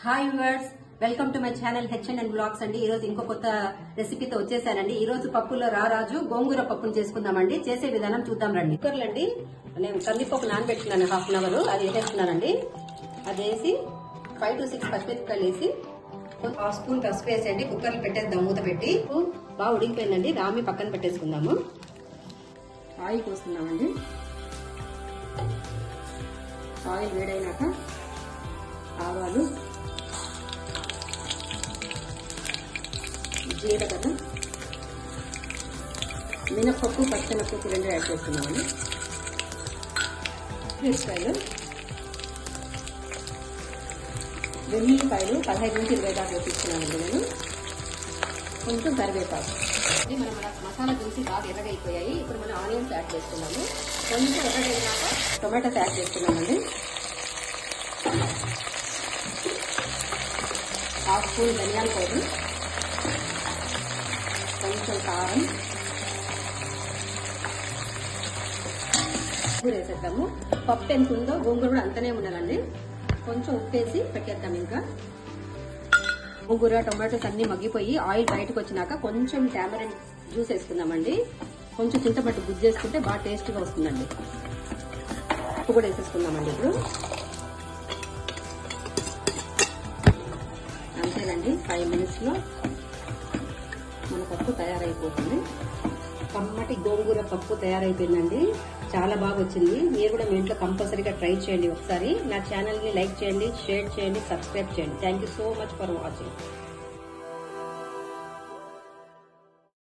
Hi viewers, welcome to my channel HN blogs అండి. ఈ రోజు ఇంకో కొత్త రెసిపీతో వచ్చేసానండి. ఈ రోజు పప్పులో రారాజు గోంగూర పప్పును చేసుకుందామండి. చేసే విధానం చూద్దాం రండి. కుక్కర్లు అండి, నేను కందిపప్పు నానబెట్టుకున్నాను హాఫ్ అన్ అవర్, అది వేసేస్తున్నానండి. అది వేసి 5 to 6 పచ్చిమిరపకాయలు వేసి హాఫ్ స్పూన్ పసుపు వేసేయండి. కుక్కర్లు పెట్టేద్దాం మూత పెట్టి. బాగా ఉడికిపోయిందండి, రామి పక్కన పెట్టేసుకుందాము. ఆయిల్ పోసుకుందామండి. ఆయిల్ వేడైనాక ఆవాలు, జీలకర్ర, మినపప్పు, పచ్చనపప్పు రెండు యాడ్ చేస్తున్నామండి. మిరపకాయలు, వెల్లుల్లిపాయలు 15 నుంచి 20 దాకా వేసుకున్నానండి నేను. కొంచెం కరివేపాకు. మనం మసాలా చూసి బాగా ఎర్రగైపోయాయి. ఇప్పుడు మనం ఆనియన్స్ యాడ్ చేస్తున్నాము. కొంచెం ఎర్రగైనాక టొమాటోస్ యాడ్ చేస్తున్నామండి. హాఫ్ స్పూన్ ధనియాల పౌడర్, కొంచెం కారం వేసేద్దాము. పప్పు ఎంత ఉందో గోంగూర కూడా అంతనే ఉండాలండి. కొంచెం ఉప్పు వేసి పెట్టేద్దాం. ఇంకా గోంగూర టొమాటోస్ అన్ని మగ్గిపోయి ఆయిల్ బయటకు వచ్చినాక కొంచెం టామరిన్ జ్యూస్ వేసుకుందామండి. కొంచెం చింతపట్టు గుజ్జు చేసుకుంటే బాగా టేస్ట్గా వస్తుందండి. ఉప్పు కూడా వేసేసుకుందామండి. ఇప్పుడు అంతేనండి, 5 minutesలో మన పప్పు తయారైపోతుంది. కమ్మటి గోంగూర పప్పు తయారైపోయిందండి. చాలా బాగా వచ్చింది. మీరు కూడా మీ ఇంట్లో కంపల్సరీగా ట్రై చేయండి ఒకసారి. నా ఛానల్ని లైక్ చేయండి, షేర్ చేయండి, సబ్స్క్రైబ్ చేయండి. Thank you so much for watching.